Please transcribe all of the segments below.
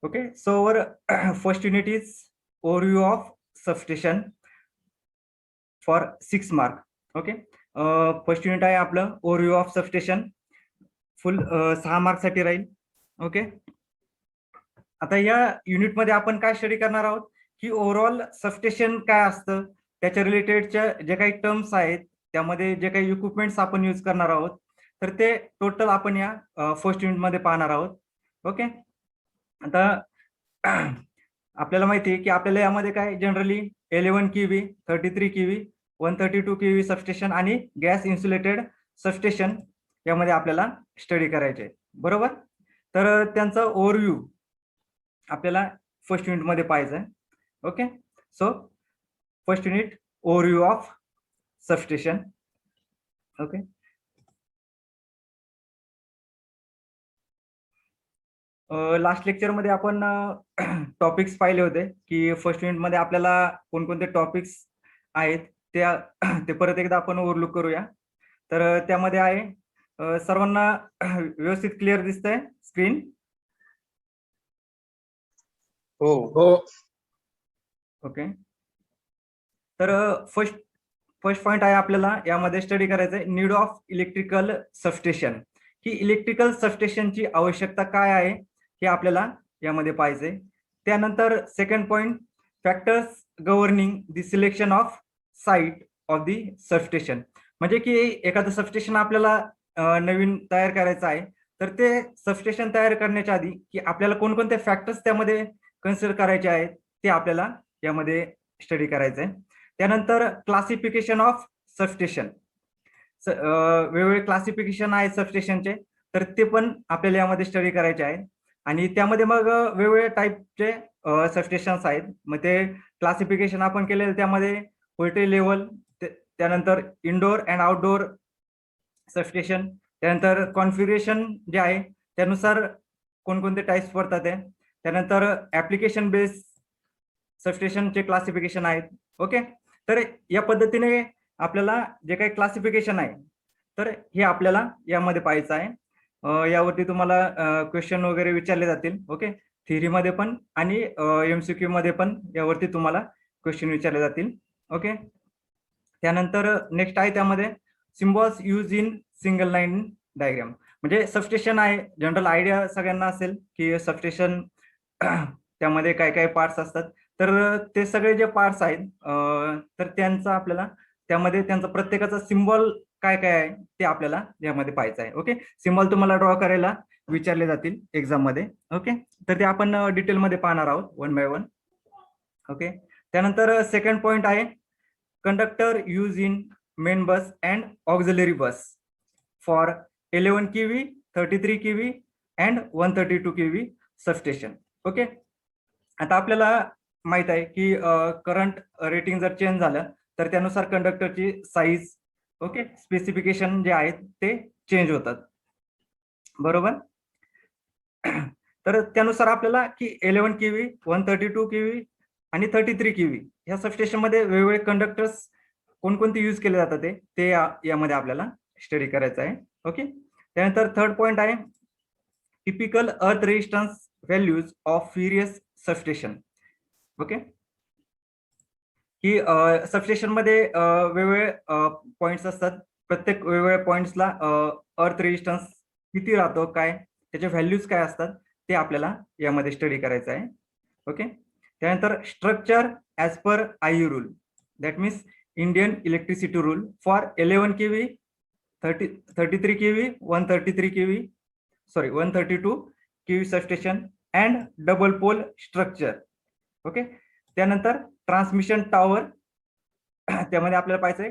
Okay, so our first unit is overview of substation for 6 mark. Okay, first unit आहे आपलं overview of substation, full 6 mark साठी राहील. Okay, आता या unit मध्ये आपण काय स्टडी करणार आहोत की ओव्हरऑल सबस्टेशन काय असतं, त्याच्या रिलेटेडच्या जे काही टर्म्स आहेत, त्यामध्ये जे काही इक्विपमेंट्स आपण यूज करणार आहोत, तर ते टोटल आपण या फर्स्ट युनिट मध्ये पाहणार आहोत. ओके, आता आपल्याला माहिती आहे की आपल्याला यामध्ये काय generally 11 KV, 33 kV, 132 KV substation आणि गॅस इन्सुलेटेड सबस्टेशन यामध्ये आपल्याला स्टडी करायचे, बरोबर. तर त्यांचा ओव्हरव्ह्यू आपल्याला फर्स्ट युनिट मध्ये पाहायचं आहे. Okay, so first unit overview of substation. Okay, last lecture मध्ये आपण टॉपिक्स पाहिले होते की फर्स्ट युनिट मध्ये आपल्याला कोणकोणते टॉपिक्स आहेत ते परत एकदा आपण ओव्हरलुक करूया. तर त्यामध्ये आहे सर्वांना व्यवस्थित क्लिअर दिसतंय स्क्रीन? हो. ओके, तर फर्स्ट पॉइंट आहे आपल्याला यामध्ये स्टडी करायचं आहे नीड ऑफ इलेक्ट्रिकल सबस्टेशन, की इलेक्ट्रिकल सबस्टेशनची आवश्यकता काय आहे हे आपल्याला यामध्ये पाहिजे. त्यानंतर second point factors governing the selection of site of the substation, म्हणजे की एखादं सबस्टेशन आपल्याला नवीन तयार करायचं आहे, तर ते सबस्टेशन तयार करण्याच्या आधी की आपल्याला कोणकोणते फॅक्टर्स त्यामध्ये कन्सिडर करायचे आहेत ते आपल्याला यामध्ये स्टडी करायचं आहे. त्यानंतर क्लासिफिकेशन ऑफ सबस्टेशन, वेगवेगळे क्लासिफिकेशन आहेत सबस्टेशनचे, तर ते पण आपल्याला यामध्ये स्टडी करायचे आहे. आणि त्यामध्ये मग वेगवेगळ्या टाईपचे सबस्टेशन्स आहेत. मग ते क्लासिफिकेशन आपण केलेलं त्यामध्ये व्होल्टेज लेवल, त्यानंतर इनडोअर अँड आउटडोअर सबस्टेशन, त्यानंतर कॉन्फिगरेशन जे आहे त्यानुसार कोणकोणते टाईप्स पडतात ते, त्यानंतर ऍप्लिकेशन बेस सबस्टेशनचे क्लासिफिकेशन आहेत. ओके, तर या पद्धतीने आपल्याला जे काही क्लासिफिकेशन आहे तर हे आपल्याला यामध्ये पाहायचं आहे. यावरती तुम्हाला क्वेश्चन वगैरे विचारले जातील. ओके, थिअरीमध्ये पण आणि MCQ मध्ये पण यावरती तुम्हाला क्वेश्चन विचारले जातील. ओके, त्यानंतर नेक्स्ट आहे त्यामध्ये symbols use in single line diagram, म्हणजे सबस्टेशन आहे, जनरल आयडिया सगळ्यांना असेल की सबस्टेशन त्यामध्ये काय काय पार्ट्स असतात. तर ते सगळे जे पार्ट्स आहेत तर त्यांचा आपल्याला त्यामध्ये त्यांचा प्रत्येकाचा सिम्बॉल काय काय आहे ते आपल्याला यामध्ये पाहायचं आहे. ओके, सिम्बॉल तुम्हाला ड्रॉ करायला विचारले जातील एक्झाम मध्ये. ओके, तर ते आपण डिटेलमध्ये पाहणार आहोत वन बाय वन. ओके, त्यानंतर सेकंड पॉइंट आहे conductor use in main bus and auxiliary bus for 11 KV, 33 kV and 132 KV substation. Okay, आता आपल्याला माहित आहे की करंट रेटिंग जर चेंज झालं तर त्यानुसार कंडक्टरची साईज, ओके, स्पेसिफिकेशन जे आहेत ते चेंज होतात, बरोबर. तर त्यानुसार आपल्याला की 11 केव्ही, 132 केव्ही आणि 33 केव्ही ह्या सबस्टेशन मध्ये वेगवेगळे कंडक्टर्स कोणकोणते यूज केले जातात ते यामध्ये आपल्याला स्टडी करायचं आहे. ओके, त्यानंतर थर्ड पॉइंट आहे टिपिकल अर्थ resistance values of various substation. Okay, की सबस्टेशन मध्ये वेगवेगळे पॉइंट्स असतात, प्रत्येक वेगवेगळ्या पॉइंट्सला अर्थ रेजिस्टन्स किती राहतो, काय त्याचे व्हॅल्यूज काय असतात ते आपल्याला यामध्ये स्टडी करायचं आहे. ओके, त्यानंतर structure as per IU rule, that means Indian electricity rule for 11 KV, 33 KV, 133 KV, sorry 132 KV substation and double pole structure. Okay, त्यानंतर ट्रान्समिशन टॉवर, त्यामध्ये आपल्याला पाहायचंय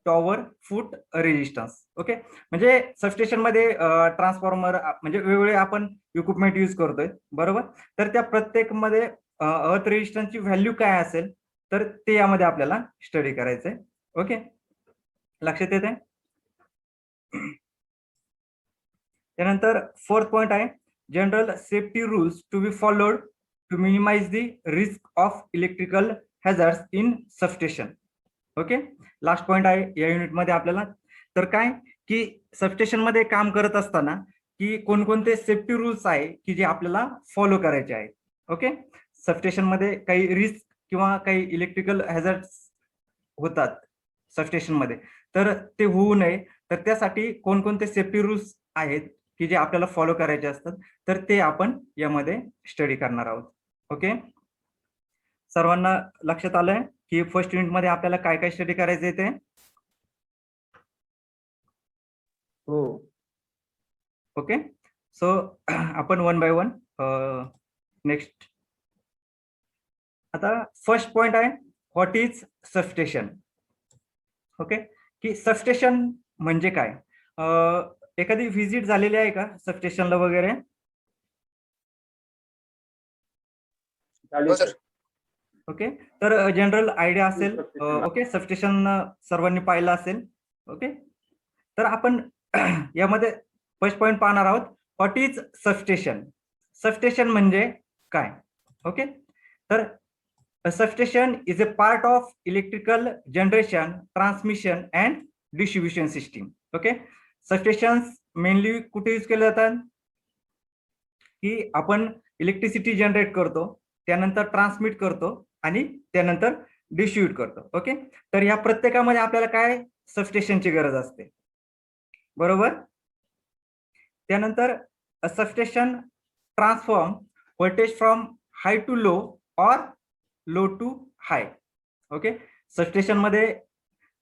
टॉवर फूट रेजिस्टन्स. ओके, म्हणजे सबस्टेशन मध्ये transformer म्हणजे वेगवेगळे आपण इक्विपमेंट यूज करतोय, बरोबर. तर त्या प्रत्येक मध्ये अर्थ रेजिस्टन्सची व्हॅल्यू काय असेल तर ते यामध्ये आपल्याला स्टडी करायचंय. ओके, लक्षात येते. त्यानंतर फोर्थ पॉइंट आहे general safety rules to be followed to minimize the risk of electrical hazards in substation. Okay, last point आहे या युनिट मध्ये आपल्याला. तर काय की सबस्टेशन मध्ये काम करत असताना की कोणकोणते सेफ्टी रूल्स आहे की जे आपल्याला फॉलो करायचे आहेत. ओके. सबस्टेशन मध्ये काही रिस्क किंवा काही इलेक्ट्रिकल हॅझर्ड होतात सबस्टेशन मध्ये, तर ते होऊ नये तर त्यासाठी कोणकोणते सेफ्टी रूल्स आहेत की जे आपल्याला फॉलो करायचे असतात, तर ते आपण यामध्ये स्टडी करणार आहोत. ओके. सर्वांना लक्षात आलंय की फर्स्ट युनिट मध्ये आपल्याला काय काय स्टडी करायचंय ते? हो. ओके. सो आपण वन बाय वन नेक्स्ट. आता फर्स्ट पॉइंट आहे व्हॉट इज सबस्टेशन. ओके. की सबस्टेशन म्हणजे काय? एखादी व्हिजिट झालेली आहे का सबस्टेशनला वगैरे? ओके. तर जनरल आयडिया असेल. ओके. सबस्टेशन सर्वांनी पाहिलं असेल. ओके. तर आपण यामध्ये फर्स्ट पॉइंट पाहणार आहोत व्हॉट इज सबस्टेशन. सबस्टेशन म्हणजे काय? ओके. तर substation is a part of electrical generation, transmission and distribution system. Okay. Substations mainly कुठे यूज केले जातात? की आपण इलेक्ट्रिसिटी जनरेट करतो, त्यानंतर ट्रान्समिट करतो आणि त्यानंतर डिस्ट्रीब्यूट करतो. ओके. तर या प्रत्येकामध्ये आपल्याला काय सबस्टेशनची गरज असते, बरोबर. त्यानंतर substation transform voltage from high to low और low to high. Okay. Substation मध्ये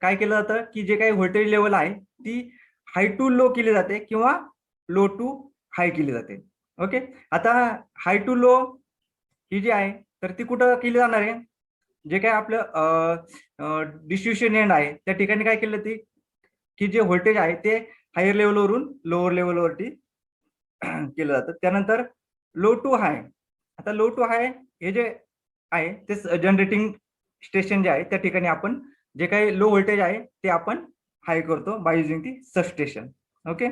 काय केलं जातं की जे काही व्होल्टेज लेवल आहे ती हाय टू लो केली जाते किंवा लो टू हाय केली जाते. ओके. आता हाय टू लो ही जी आहे तर ती कुठं केली जाणार आहे? जे काय आपलं डिस्ट्रीब्युशन एंड आहे त्या ठिकाणी काय केलं ती की जे व्होल्टेज आहे ते हायर लेवलवरून लोअर लेवलवरती केलं जातं. त्यानंतर लो टू हाय. आता लो टू हाय हे जे आहे ते जनरेटिंग स्टेशन जे आहे त्या ठिकाणी आपण जे काही लो व्होल्टेज आहे ते आपण हाय करतो by using the substation. Okay.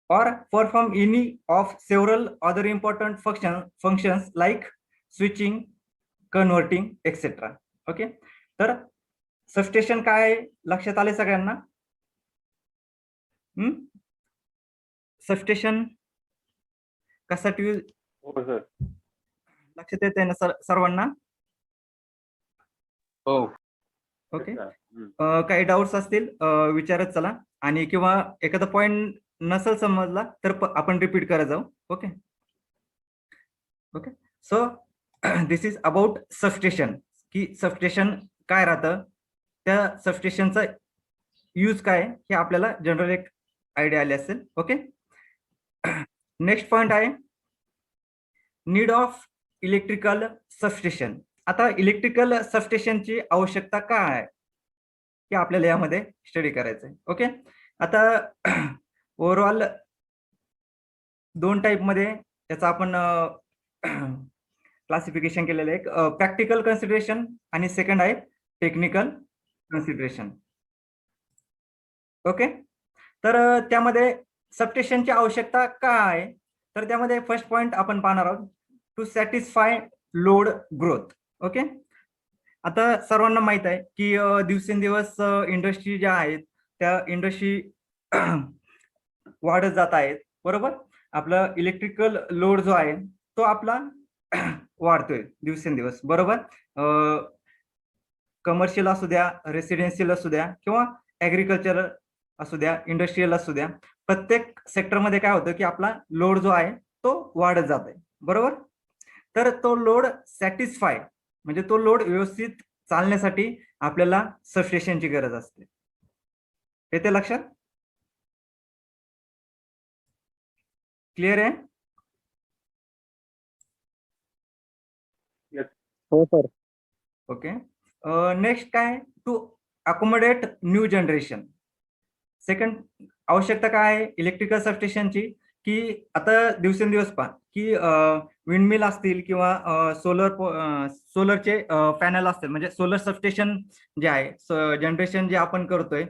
or perform any of several other important functions like switching, converting, etc. Okay. तर सबस्टेशन काय लक्षात आले सगळ्यांना? सबस्टेशन कशासाठी लक्षात येते ना सर्वांना? हो. ओके. काही डाऊट्स असतील विचारत चला, आणि किंवा एखादा पॉइंट नसेल समजला तर आपण रिपीट करत जाऊ. Okay. Okay. So this is about substation, की सबस्टेशन काय राहतं, त्या सबस्टेशनचा यूज काय हे आपल्याला जनरल एक आयडिया आली असेल. ओके. नेक्स्ट पॉइंट आहे नीड ऑफ इलेक्ट्रिकल सबस्टेशन. आता इलेक्ट्रिकल सबस्टेशनची आवश्यकता काय आहे की आपल्याला यामध्ये स्टडी करायचं आहे. ओके. आता ओव्हरऑल दोन टाईप मध्ये याचा आपण क्लासिफिकेशन केलेलं आहे, प्रॅक्टिकल कन्सिडरेशन आणि सेकंड आहे टेक्निकल कन्सिडरेशन. ओके. तर त्यामध्ये सबस्टेशनची आवश्यकता काय आहे, तर त्यामध्ये फर्स्ट पॉइंट आपण पाहणार आहोत to satisfy load growth. Okay. आता सर्वांना माहित आहे की दिवसेंदिवस इंडस्ट्री ज्या आहेत त्या इंडस्ट्री वाढत जात आहेत, बरोबर. आपलं इलेक्ट्रिकल लोड जो आहे तो आपला वाढतोय दिवसेंदिवस, बरोबर. कमर्शियल असू द्या, रेसिडेन्शियल असू द्या किंवा ऍग्रिकल्चर असू द्या, इंडस्ट्रियल असू द्या, प्रत्येक सेक्टरमध्ये काय होतं की आपला लोड जो आहे तो वाढत जात आहे, बरोबर. तर तो लोड सॅटिस्फाय म्हणजे तो लोड व्यवस्थित चालण्यासाठी आपल्याला सबस्टेशनची गरज असते. येते लक्षात? क्लिअर आहे? हो सर. ओके. नेक्स्ट काय to accommodate new generation. Second आवश्यकता काय आहे इलेक्ट्रिकल सबस्टेशनची, की आता दिवसेंदिवस पहा की विंडमिल असतील किंवा सोलरचे पॅनल असतील, म्हणजे सोलर सबस्टेशन जे आहे जनरेशन जे आपण करतोय.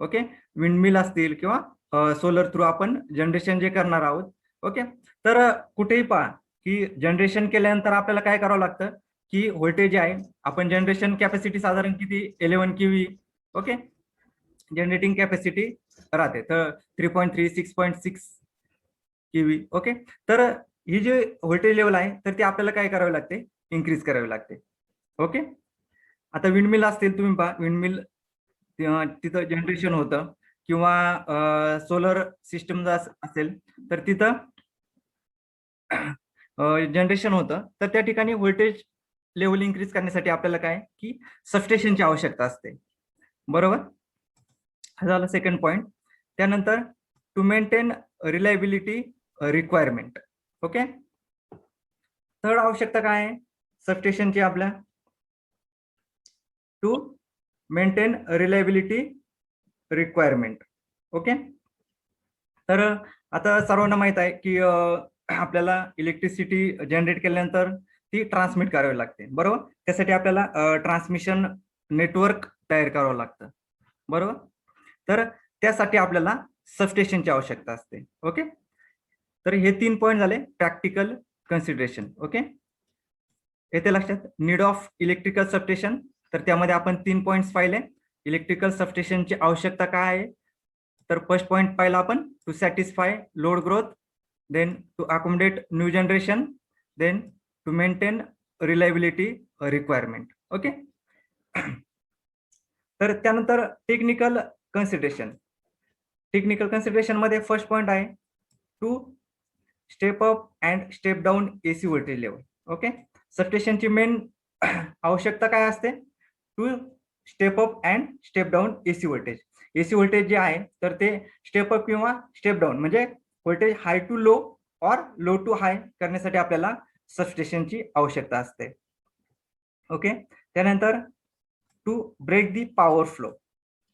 ओके. विंडमिल असतील किंवा सोलर थ्रू आपण जनरेशन जे करणार आहोत. ओके. तर कुठेही पहा की जनरेशन केल्यानंतर आपल्याला काय करावं लागतं की व्होल्टेज आहे, आपण जनरेशन कॅपॅसिटी साधारण किती 11 kV. ओके. जनरेटिंग कॅपॅसिटी राहते तर 3.3 6.6 kV. ओके. तर ही जे व्होल्टेज लेवल आहे तर ते आपल्याला काय करावे लागते, इन्क्रीज करावे लागते. ओके. आता विंडमिल असतील, तुम्ही पहा विंडमिल तिथं जनरेशन होतं, किंवा सोलर सिस्टम जर असेल तर तिथं जनरेशन होतं. तर त्या ठिकाणी व्होल्टेज लेवल इन्क्रीज करण्यासाठी आपल्याला काय की सबस्टेशनची आवश्यकता असते. बरोबर. हा झाला सेकंड पॉइंट. त्यानंतर to maintain reliability requirement. Okay. Third आवश्यकता काय आहे सबस्टेशनची आपल्या, to maintain reliability requirement. Okay. तर आता सर्वांना माहित आहे की आपल्याला इलेक्ट्रिसिटी जनरेट केल्यानंतर ती ट्रान्समिट करावी लागते. बरोबर. त्यासाठी आपल्याला ट्रान्समिशन नेटवर्क तयार करावं लागतं. बरोबर. तर त्यासाठी आपल्याला सबस्टेशनची आवश्यकता असते. ओके. तर हे 3 पॉईंट झाले प्रॅक्टिकल कन्सिडरेशन. ओके. येथे लक्षात नीड ऑफ इलेक्ट्रिकल सबस्टेशन, तर त्यामध्ये आपण 3 पॉइंट्स पाहिले. इलेक्ट्रिकल सबस्टेशनची आवश्यकता काय आहे, तर फर्स्ट पॉइंट पाहिला आपण, to satisfy load growth, then to accommodate new generation, then to maintain reliability requirement. Okay. तर त्यानंतर टेक्निकल कन्सिडरेशन. टेक्निकल कन्सिडरेशन मध्ये फर्स्ट पॉइंट आहे to step up and step down AC voltage level. Okay. सबस्टेशनची main आवश्यकता काय असते, to step up and step down AC voltage. AC voltage जे आहे तर ते स्टेप अप किंवा स्टेप डाऊन म्हणजे व्होल्टेज हाय टू लो और लो टू हाय करण्यासाठी आपल्याला सबस्टेशनची आवश्यकता असते. ओके. त्यानंतर to break the power flow.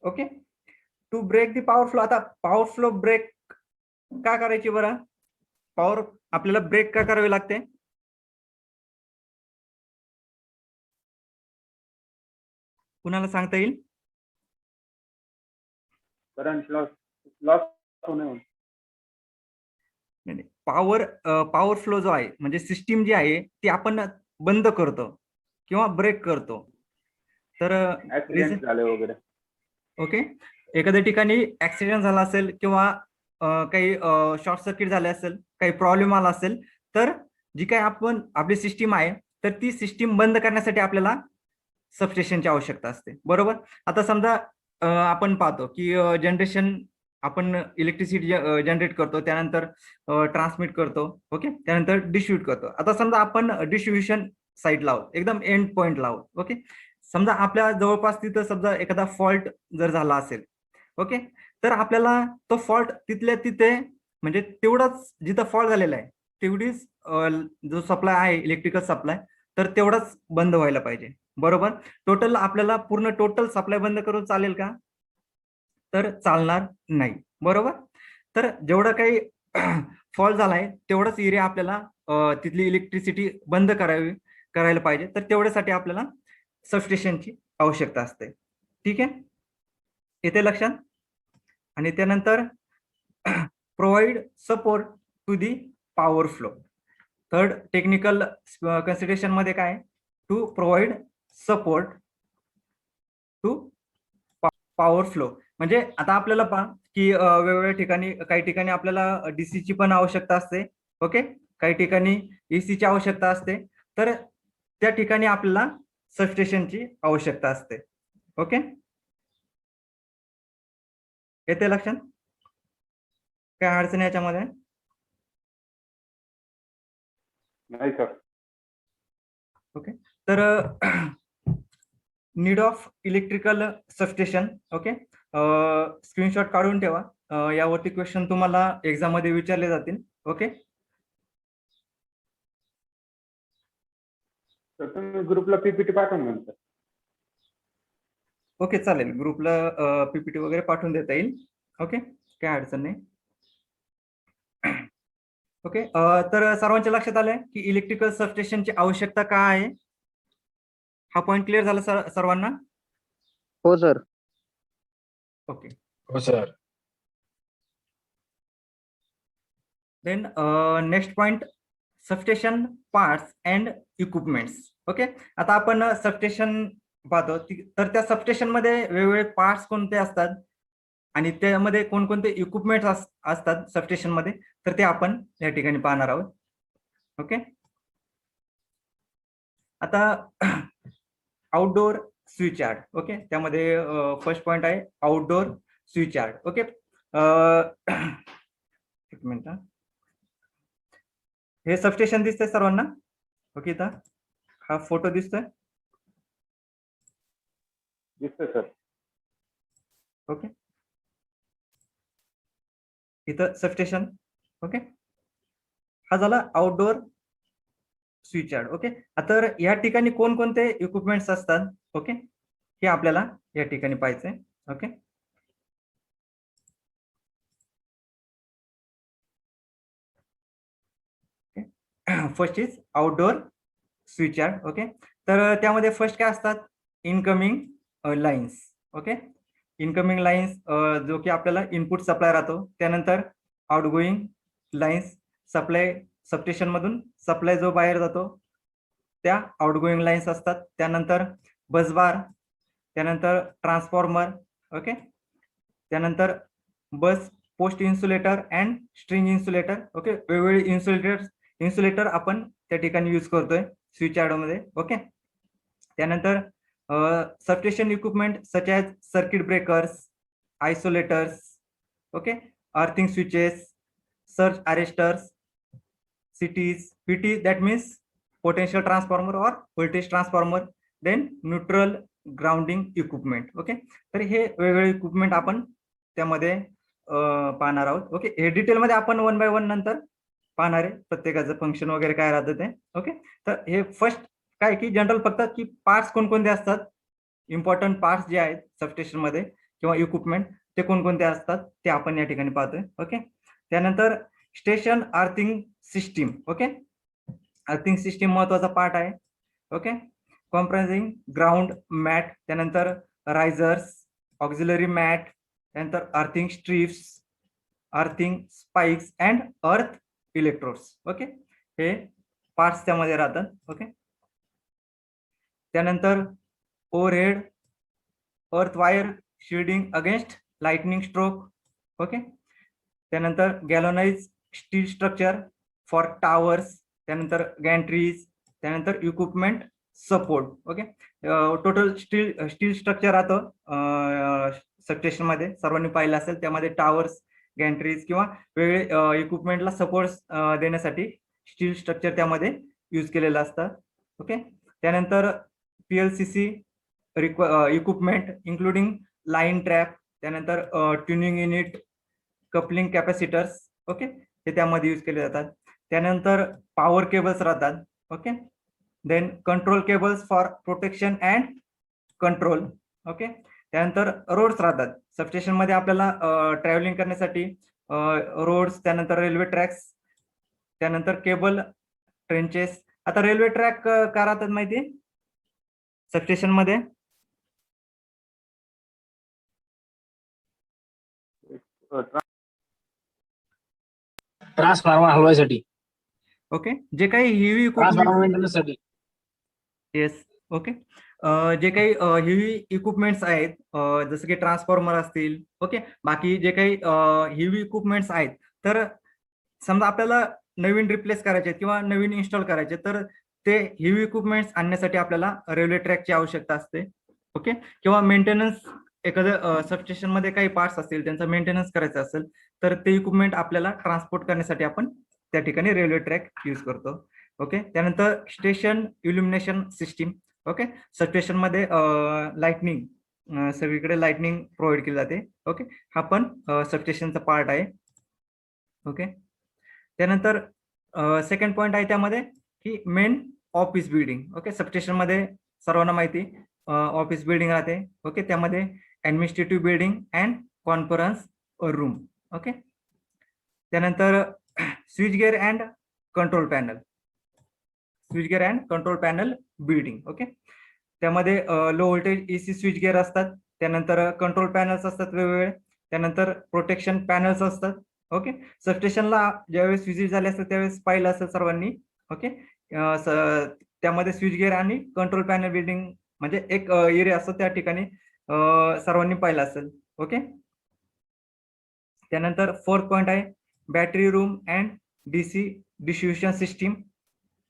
Okay. To break the power flow. आता पॉवर फ्लो ब्रेक का करायची बरं, पॉवर आपल्याला ब्रेक का करावी लागते, कुणाला सांगता येईल? करंट लॉस होणे. पॉवर फ्लो जो आहे म्हणजे सिस्टीम जी आहे ती आपण बंद करतो किंवा ब्रेक करतो. तर ऍक्सिडेंट झाले वगैरे. ओके. एखाद्या ठिकाणी ऍक्सिडेंट झाला असेल किंवा काही शॉर्ट सर्किट झाले असेल, काही प्रॉब्लेम आला असेल, तर जी काही आपण आपली सिस्टीम आहे तर ती सिस्टीम बंद करण्यासाठी आपल्याला सबस्टेशनची आवश्यकता असते. बरोबर. आता समजा आपण पाहतो की जनरेशन, आपण इलेक्ट्रिसिटी जनरेट करतो, त्यानंतर ट्रान्समिट करतो. ओके. त्यानंतर डिस्ट्रीब्यूट करतो. आता समजा आपण डिस्ट्रीब्युशन साईडला आहोत, एकदम एंड पॉइंटला आहोत. ओके. समजा आपल्या जवळपास तिथं समजा एखादा फॉल्ट जर झाला असेल, ओके, तर आपल्याला तो फॉल्ट तिथल्या तिथे म्हणजे तेवढाच जिथं फॉल्ट झालेला आहे तेवढीच जो सप्लाय आहे इलेक्ट्रिकल सप्लाय तर तेवढाच बंद व्हायला पाहिजे. बरोबर. टोटल आपल्याला पूर्ण टोटल सप्लाय बंद करून चालेल का, तर चालणार नाही. बरोबर. तर जेवढा काही फॉल्ट झालाय तेवढाच एरिया आपल्याला तिथली इलेक्ट्रिसिटी बंद करायला पाहिजे. तर तेवढ्यासाठी आपल्याला सबस्टेशनची आवश्यकता असते. ठीक आहे. येते लक्षात. आणि त्यानंतर provide support to the power flow. Third technical consideration मध्ये काय, to provide support to power flow. म्हणजे आता आपल्याला पहा की वेगवेगळ्या ठिकाणी, काही ठिकाणी आपल्याला डीसीची पण आवश्यकता असते. ओके. काही ठिकाणी एसीची आवश्यकता असते. तर त्या ठिकाणी आपल्याला सबस्टेशनची आवश्यकता असते. ओके. येते लक्षात. काय अडचण याच्यामध्ये? नाही सर. ओके. तर need of electrical substation. Okay. Screenshot काढून ठेवा. यावरती क्वेश्चन तुम्हाला एक्झाम मध्ये विचारले जातील. ओके. तर तुम्ही ग्रुपला पीपीटी पाठवून नंतर. ओके. चालेल. ग्रुपला पीपीटी वगैरे पाठवून देता येईल. ओके. काय अडचण नाही. ओके. तर सर्वांच्या लक्षात आलंय की इलेक्ट्रिकल सबस्टेशनची आवश्यकता काय आहे. हा पॉइंट क्लिअर झाला सर्वांना? हो सर. ओके. हो sir. Then next point, substation parts and equipments. Okay. आता आपण सबस्टेशन पाहतो तर त्या सबस्टेशन मध्ये वेगवेगळे पार्ट्स कोणते असतात आणि त्यामध्ये कोणकोणते इक्विपमेंट्स असतात सबस्टेशन मध्ये, तर ते आपण या ठिकाणी पाहणार आहोत. ओके. आता आउटडोर स्विच यार्ड. ओके, त्यामध्ये फर्स्ट पॉइंट आहे आउटडोर स्विच यार्ड. ओके, एक मिनिट. हे सबस्टेशन दिसतंय सर्वांना? ओके, इथं हा फोटो दिसतोय. दिसतंय सर. ओके, इथं सबस्टेशन. ओके, हा झाला आउटडोर स्विच यार्ड. ओके, तर या ठिकाणी कोणकोणते इक्विपमेंट्स असतात? ओके, हे आपल्याला या ठिकाणी पाहायचंय. Okay, first is outdoor switchyard. Okay, तर त्यामध्ये फर्स्ट काय असतात? Incoming lines. Okay, incoming lines जो की आपल्याला इनपुट सप्लाय राहतो. त्यानंतर आउटगोईंग लाईन्स, सप्लाय सबस्टेशन मधून सप्लाय जो बाहेर जातो त्या आउटगोईंग लाईन्स असतात. त्यानंतर बसबार, त्यानंतर ट्रान्सफॉर्मर. ओके, त्यानंतर bus post insulator and string insulator. Okay, वेगवेगळे इन्सुलेटर आपण त्या ठिकाणी यूज करतोय स्विच यार्ड मध्ये. ओके, त्यानंतर substation equipment such as circuit breakers, isolators. Okay, earthing switches, surge arresters, CTs, PT, that means potential transformer or voltage transformer, then neutral grounding equipment. Okay, तर हे वेगवेगळे equipment आपण त्यामध्ये पाहणार आहोत. ओके, हे डिटेलमध्ये आपण 1 बाय 1 नंतर पाहणार आहे, प्रत्येकाचं फंक्शन वगैरे काय राहतं ते. ओके, तर हे फर्स्ट काय की जनरल फक्त की पार्ट्स कोणकोणते असतात, इम्पॉर्टंट पार्ट्स जे आहेत सबस्टेशन मध्ये किंवा इक्विपमेंट ते कोणकोणते असतात ते आपण या ठिकाणी पाहतोय. ओके, त्यानंतर station earthing system. Okay, earthing system महत्वाचा पार्ट आहे. ओके, कॉम्प्राइजिंग ग्राउंड मॅट, त्यानंतर रायझर्स, ऑक्झिलरी मॅट, त्यानंतर earthing strips, earthing spikes and अर्थ इलेक्ट्रोड्स. ओके, हे पार्ट्स त्यामध्ये राहतात. ओके, त्यानंतर overhead earth wire shielding against lightning stroke. Okay, त्यानंतर गॅलोनाइज स्टील स्ट्रक्चर फॉर टावर्स, त्यानंतर गॅन्ट्रीज, त्यानंतर equipment support. Okay, total steel structure राहतं सबस्टेशन मध्ये, सर्वांनी पाहिलं असेल. त्यामध्ये टावर्स, गॅन्ट्रीज किंवा वेगळे इक्विपमेंटला सपोर्ट देण्यासाठी स्टील स्ट्रक्चर त्यामध्ये यूज केलेलं असतं. ओके, त्यानंतर PLCC equipment including line trap, त्यानंतर tuning unit, coupling capacitors. Okay, हे त्यामध्ये यूज केले जातात. त्यानंतर पॉवर केबल्स राहतात. Okay, then control cables for protection and control. Okay, त्यानंतर रोड्स राहतात सबस्टेशन मध्ये आपल्याला ट्रॅव्हलिंग करण्यासाठी, रोड्स, त्यानंतर रेल्वे ट्रॅक्स, त्यानंतर केबल ट्रेंचेस. आता रेल्वे ट्रॅक का राहतात माहिती सबस्टेशन मध्ये? ट्रान्सफॉर्मर हलवायसाठी. ओके, जे काही हेवी ट्रान्सफॉर्मर मेंटेनन्ससाठी. येस. ओके, जे काही हेवी इक्विपमेंट्स आहेत, जसं की ट्रान्सफॉर्मर असतील. ओके, बाकी जे काही हेवी इक्विपमेंट्स आहेत, तर समजा आपल्याला नवीन रिप्लेस करायचे किंवा नवीन इन्स्टॉल करायचे, तर ते हेवी इक्विपमेंट्स आणण्यासाठी आपल्याला रेल्वे ट्रॅकची आवश्यकता असते. ओके, किंवा मेंटेनन्स, एखाद्या सबस्टेशन मध्ये काही पार्ट्स असतील त्यांचा मेंटेनन्स करायचा असेल, तर ते इक्विपमेंट आपल्याला ट्रान्सपोर्ट करण्यासाठी आपण त्या ठिकाणी रेल्वे ट्रॅक यूज करतो. ओके, त्यानंतर station illumination system. Okay, substation मध्ये लाइटनिंग, सगळीकडे लाइटनिंग प्रोव्हाइड केली जाते. ओके, हा पण सबस्टेशनचा पार्ट आहे. ओके, त्यानंतर सेकंड पॉइंट आहे त्यामध्ये की main office building. Okay, substation मध्ये सर्वांना माहिती ऑफिस बिल्डिंग राहते. ओके, त्यामध्ये administrative building and conference room. Okay, त्यानंतर switchgear and control panel, switchgear and control panel building. Okay, त्यामध्ये low voltage AC switch gear असतात, त्यानंतर control panels असतात वेगवेगळे, त्यानंतर प्रोटेक्शन पॅनल्स असतात. ओके, सबस्टेशनला ज्यावेळेस व्हिजिट झाले असेल त्यावेळेस पाहिलं असेल सर्वांनी. ओके, त्यामध्ये स्विच गिअर आणि कंट्रोल पॅनल बिल्डिंग म्हणजे एक एरिया असतो, त्या ठिकाणी सर्वांनी पाहिलं असेल. ओके, त्यानंतर फोर्थ पॉइंट आहे battery room and DC distribution system.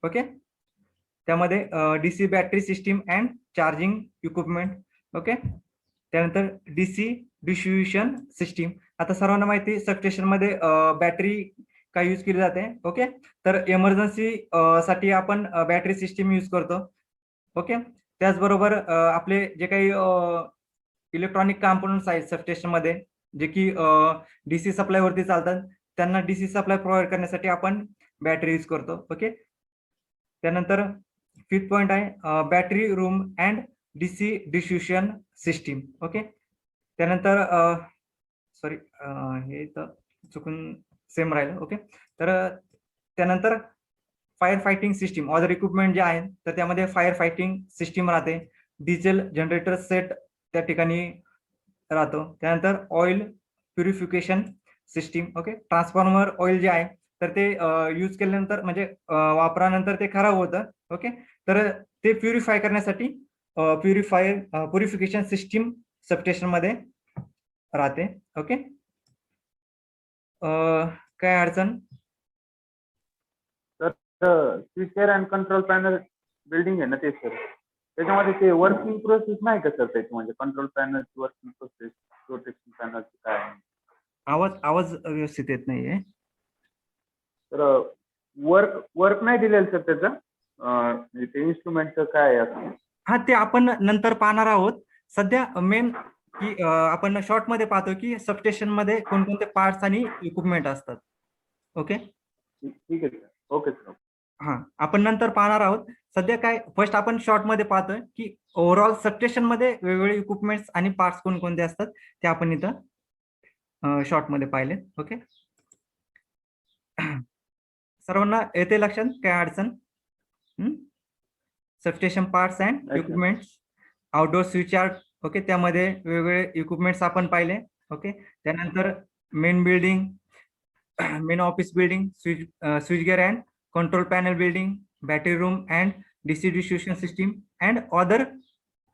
Okay. त्यामध्ये DC battery system and charging equipment. Okay. त्यानंतर डीसी डिस्ट्रीब्युशन सिस्टीम. आता सर्वांना माहिती सबस्टेशन मध्ये बॅटरी काय यूज केली जाते. ओके. तर इमर्जन्सी साठी आपण बॅटरी सिस्टीम यूज करतो. ओके. त्याचबरोबर आपले जे काही इलेक्ट्रॉनिक कॉम्पोनंट्स आहेत सबस्टेशन मध्ये जे की डीसी सप्लाय वरती चालतात, त्यांना डीसी सप्लाय प्रोव्हाइड करण्यासाठी आपण बॅटरी यूज करतो. ओके. त्यानंतर फिफ्थ पॉइंट आहे battery room and DC distribution system. Okay. त्यानंतर सॉरी हे तर चुकून सेम राहिलं. ओके. तर त्यानंतर fire fighting system other equipment जे आहेत तर त्यामध्ये फायर फायटिंग सिस्टीम राहते. डिझेल जनरेटर सेट त्या ठिकाणी राहतो. त्यानंतर oil purification system. Okay. Transformer oil जे आहे तर ते यूज केल्यानंतर म्हणजे वापरानंतर ते खराब होतं. ओके. तर ते प्युरिफाय करण्यासाठी प्युरिफिकेशन सिस्टीम सबस्टेशन मध्ये राहते. ओके. काय अडचण? Switcher and control panel building आहे ना ते सर, त्याच्यामध्ये ते वर्किंग प्रोसेस नाही का सर त्याची, म्हणजे कंट्रोल पॅनलची वर्किंग प्रोसेस, प्रोटेक्शन पॅनलची काय आहे? आवाज व्यवस्थित येत नाहीये. तर वर्क नाही दिलेलं सर त्याचं, म्हणजे ते इन्स्ट्रुमेंटचं काय आहे? हा, ते आपण नंतर पाहणार आहोत. सध्या मेन की आपण शॉर्ट मध्ये पाहतो की सबस्टेशन मध्ये कोणकोणते पार्ट्स आणि इक्विपमेंट असतात. ओके. ठीक आहे सर. Okay sir. हा, आपण नंतर पाहणार आहोत. सध्या काय फर्स्ट आपण शॉर्ट मध्ये पाहतोय की ओव्हरऑल सबस्टेशन मध्ये वेगवेगळे इक्विपमेंट्स आणि पार्ट्स कोणकोणते असतात ते आपण इथं शॉर्ट मध्ये पाहिले. ओके. सर्वांना येते लक्षात काय अडचण? Substation parts and equipments, outdoor switchyard. Okay. त्यामध्ये वेगवेगळे इक्विपमेंट्स आपण पाहिले. ओके. त्यानंतर main building, main office building, switch gear and control panel building, battery room and DC distribution system and other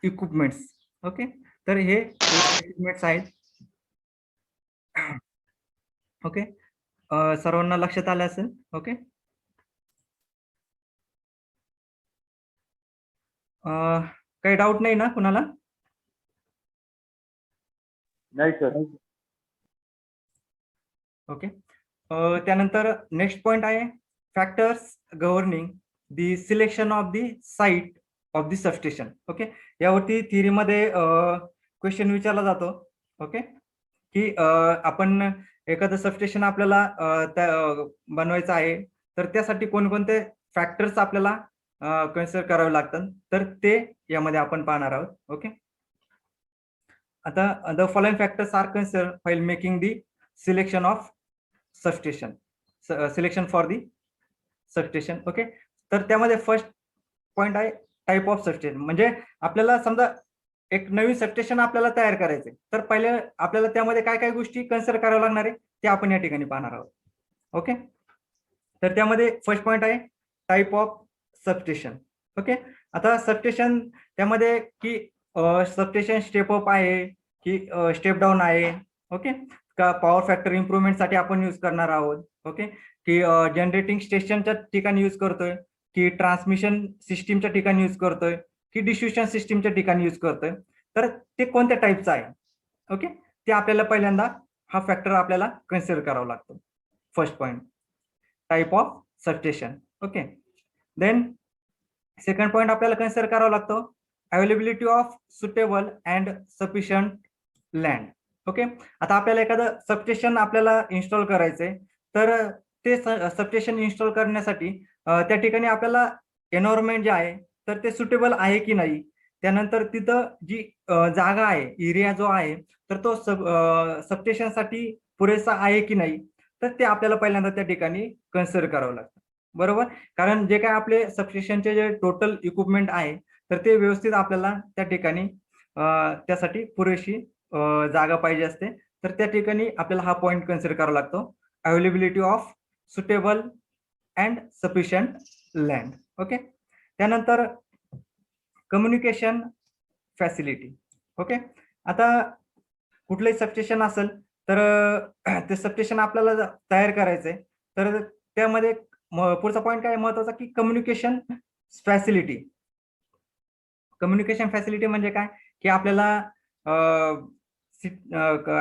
equipments. Okay. तर हे इक्विपमेंट्स आहेत. Okay. सर्वांना लक्षात आलं असेल. ओके. काही डाऊट नाही ना कुणाला? नाही सर. ओके. त्यानंतर नेक्स्ट पॉइंट आहे factors governing the selection of the site of the substation. Okay. यावरती थिअरीमध्ये क्वेश्चन विचारला जातो. ओके. की आपण एखादं सबस्टेशन आपल्याला बनवायचं आहे तर त्यासाठी कोणकोणते फॅक्टर्स आपल्याला कन्सिडर करावे लागतात तर ते यामध्ये आपण पाहणार आहोत. ओके. आता the following factors are consider while making the selection of substation, selection for the substation. Okay. तर त्यामध्ये फर्स्ट पॉइंट आहे टाइप ऑफ सबस्टेशन. म्हणजे आपल्याला समजा एक नवीन सबस्टेशन आपल्याला तयार करायचे तर पहिले आपल्याला त्यामध्ये काय काय गोष्टी कन्सिडर कराव्या लागणार आहे ते आपण या ठिकाणी पाहणार आहोत. ओके. तर त्यामध्ये फर्स्ट पॉइंट आहे टाइप ऑफ सबस्टेशन. ओके. आता सबस्टेशन त्यामध्ये की सबस्टेशन स्टेप अप आहे की स्टेप डाऊन आहे. ओके. का पॉवर फॅक्टर इम्प्रुव्हमेंट साठी आपण यूज करणार आहोत. ओके. की जनरेटिंग स्टेशनच्या ठिकाणी यूज करतोय की ट्रान्समिशन सिस्टीमच्या ठिकाणी यूज करतोय की डिस्ट्रीब्युशन सिस्टीमच्या ठिकाणी यूज करतोय तर ते कोणत्या टाईपचं आहे. ओके. ते आपल्याला पहिल्यांदा हा फॅक्टर आपल्याला कन्सिडर करावा लागतो. First point type of substation. Okay. Then second point आपल्याला कन्सिडर करावा लागतो availability of suitable and sufficient land. Okay. आता आपल्याला एखादं सबस्टेशन आपल्याला इन्स्टॉल करायचंय तर ते सबस्टेशन इन्स्टॉल करण्यासाठी त्या ठिकाणी आपल्याला एन्व्हायरमेंट जे आहे तर ते सुटेबल आहे की नाही. त्यानंतर तिथं जी जागा आहे, एरिया जो आहे तर तो सबस्टेशनसाठी पुरेसा आहे की नाही तर ते आपल्याला पहिल्यांदा त्या ठिकाणी कन्सिडर करावं लागतं. बरोबर. कारण जे काय आपले सबस्टेशनचे जे टोटल इक्विपमेंट आहे तर ते व्यवस्थित आपल्याला त्या ठिकाणी त्यासाठी पुरेशी जागा पाहिजे असते. तर त्या ठिकाणी आपल्याला हा पॉइंट कन्सिडर करावा लागतो availability of suitable and sufficient land. Okay. त्यानंतर कम्युनिकेशन फॅसिलिटी. ओके. आता कुठलंही सबस्टेशन असेल तर ते सबस्टेशन आपल्याला तयार करायचंय तर त्यामध्ये पुढचा पॉईंट काय महत्वाचा की कम्युनिकेशन फॅसिलिटी. कम्युनिकेशन फॅसिलिटी म्हणजे काय की आपल्याला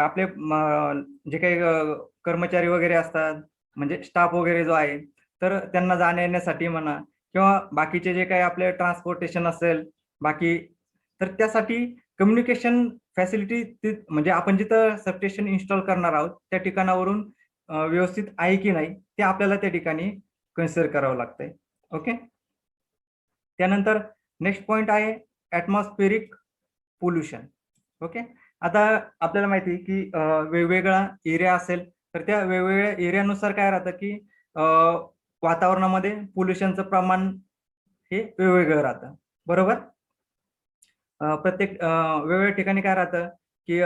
आपले जे काही कर्मचारी वगैरे असतात म्हणजे स्टाफ वगैरे जो आहे तर त्यांना जाण्या येण्यासाठी म्हणा किंवा बाकीचे जे काही आपले ट्रान्सपोर्टेशन असेल बाकी तर त्यासाठी कम्युनिकेशन फॅसिलिटी म्हणजे आपण जिथं सबस्टेशन इन्स्टॉल करणार आहोत त्या ठिकाणावरून व्यवस्थित आहे की नाही ते आपल्याला त्या ठिकाणी कन्सिडर करावं लागतंय. ओके. त्यानंतर नेक्स्ट पॉइंट आहे ऍटमॉस्फेरिक पोल्युशन. ओके. आता आपल्याला माहिती आहे की वेगवेगळा एरिया असेल तर त्या वेगवेगळ्या एरियानुसार काय राहतं की वातावरणामध्ये पोल्युशनचं प्रमाण हे वेगवेगळं राहतं. बरोबर. प्रत्येक वेगवेगळ्या ठिकाणी काय राहतं की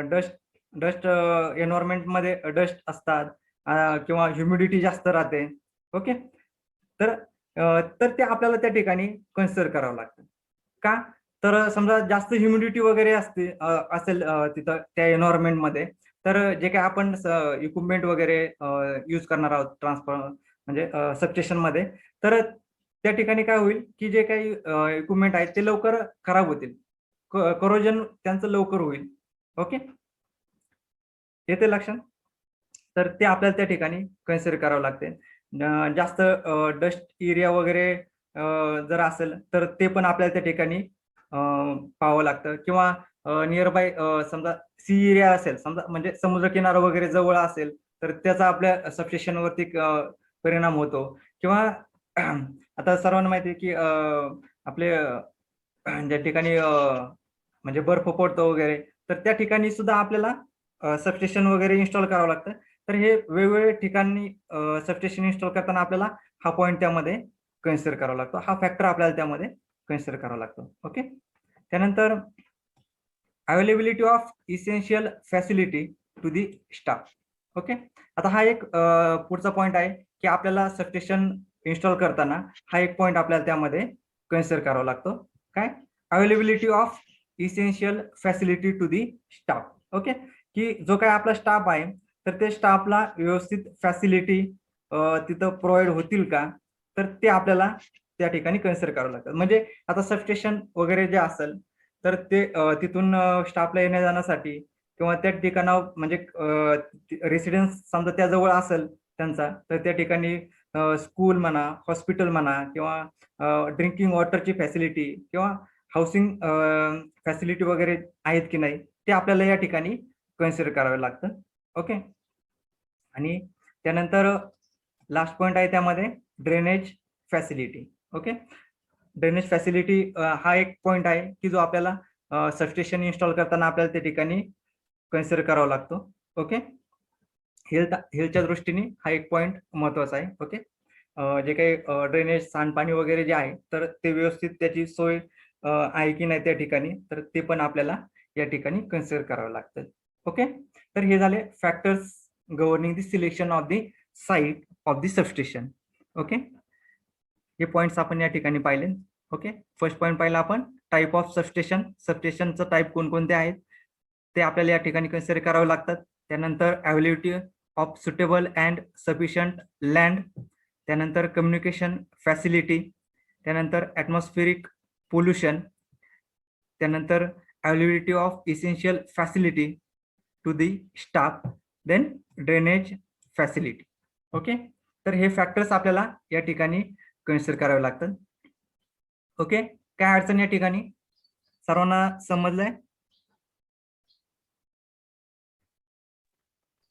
डस्ट एन्व्हायरमेंटमध्ये डस्ट असतात किंवा ह्युमिडिटी जास्त राहते. ओके. तर ते आपल्याला त्या ठिकाणी कन्सिडर करावं लागतं. का तर समजा जास्त ह्युमिडिटी वगैरे असते असेल तिथं त्या एन्व्हायरमेंटमध्ये तर जे काही आपण इक्विपमेंट वगैरे यूज करणार आहोत ट्रान्सफर म्हणजे सबस्टेशन मध्ये तर त्या ठिकाणी काय होईल की जे काही इक्विपमेंट आहेत ते लवकर खराब होतील. करोजन त्यांचं लवकर होईल. ओके. येते लक्षात. तर ते आपल्याला त्या ठिकाणी कन्सिडर करावं लागते. जास्त डस्ट एरिया वगैरे जर असेल तर ते पण आपल्याला त्या ठिकाणी पाहावं लागतं किंवा नियर बाय समजा सी एरिया असेल समजा म्हणजे समुद्र किनारा वगैरे जवळ असेल तर त्याचा आपल्या सबस्टेशनवरती परिणाम होतो किंवा आता सर्वांना माहिती आहे की आपले ज्या ठिकाणी म्हणजे बर्फ पडतो वगैरे तर त्या ठिकाणी सुद्धा आपल्याला सबस्टेशन वगैरे इन्स्टॉल करावं लागतं. तर हे वेगवेगळ्या ठिकाणी सबस्टेशन इन्स्टॉल करताना आपल्याला हा पॉईंट त्यामध्ये कन्सिडर करावा लागतो. हा फॅक्टर आपल्याला त्यामध्ये कन्सिडर करावा लागतो. ओके. त्यानंतर availability of essential facility to the staff. Okay. आता हा एक पुढचा पॉईंट आहे की आपल्याला सबस्टेशन इन्स्टॉल करताना हा एक पॉईंट आपल्याला त्यामध्ये कन्सिडर करावा लागतो. काय availability of essential facility to the staff. Okay. की जो काय आपला स्टाफ आहे तर ते स्टाफला व्यवस्थित फॅसिलिटी तिथं प्रोव्हाइड होतील का तर ते आपल्याला त्या ठिकाणी कन्सिडर करावं लागतं. म्हणजे आता सबस्टेशन वगैरे जे असेल तर ते तिथून स्टाफला येण्या जाण्यासाठी किंवा त्या ठिकाणावर म्हणजे रेसिडेन्स समजा त्याजवळ असेल त्यांचा तर त्या ठिकाणी स्कूल म्हणा हॉस्पिटल म्हणा किंवा ड्रिंकिंग वॉटरची फॅसिलिटी किंवा हाऊसिंग फॅसिलिटी वगैरे आहेत की नाही ते आपल्याला या ठिकाणी कन्सिडर करावे लागतं. ओके. आणि त्यानंतर लास्ट पॉइंट आहे त्यामध्ये drainage facility. Okay. Drainage facility हा एक पॉइंट आहे की जो आपल्याला सबस्टेशन इन्स्टॉल करताना आपल्याला त्या ठिकाणी कन्सिडर करावा लागतो. ओके. हेल्थच्या दृष्टीने हा एक पॉइंट महत्वाचा आहे. ओके. जे काही ड्रेनेज सांडपाणी वगैरे जे आहे तर ते व्यवस्थित त्याची सोय आहे की नाही त्या ठिकाणी तर ते पण आपल्याला या ठिकाणी कन्सिडर करावं लागतं. ओके. तर हे झाले factors governing the selection of the site of the substation. Okay. हे पॉइंट्स आपण या ठिकाणी पाहिले. ओके. फर्स्ट पॉइंट पाहिला आपण टाईप ऑफ सबस्टेशन. सबस्टेशनचं टाईप कोणकोणते आहेत ते आपल्याला या ठिकाणी कन्सिडर करावे लागतात. त्यानंतर availability of suitable and sufficient land. त्यानंतर कम्युनिकेशन फॅसिलिटी. त्यानंतर ॲटमॉस्फेरिक पोल्युशन. त्यानंतर availability of essential facility to the staff. Then drainage facility. Okay. तर हे फॅक्टर्स आपल्याला या ठिकाणी कन्सिडर करावे लागतात. ओके. काय अडचण या ठिकाणी सर्वांना समजलंय?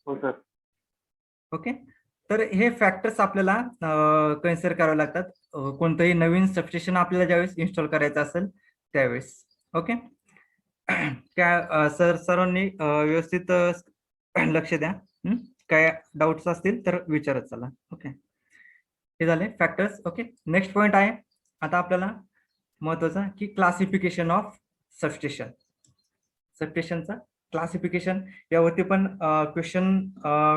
हो सर. ओके. तर हे फॅक्टर्स आपल्याला कन्सिडर करावे लागतात कोणतंही नवीन सबस्टेशन आपल्याला ज्यावेळेस इन्स्टॉल करायचं असेल त्यावेळेस. ओके. काय सर सर्वांनी व्यवस्थित लक्ष द्या. काय डाऊट्स असतील तर विचारत चला. ओके. हे झाले फॅक्टर्स. ओके. नेक्स्ट पॉइंट आहे आता आपल्याला महत्वाचा की क्लासिफिकेशन ऑफ सबस्टेशन. सबस्टेशनचा क्लासिफिकेशन यावरती पण क्वेश्चन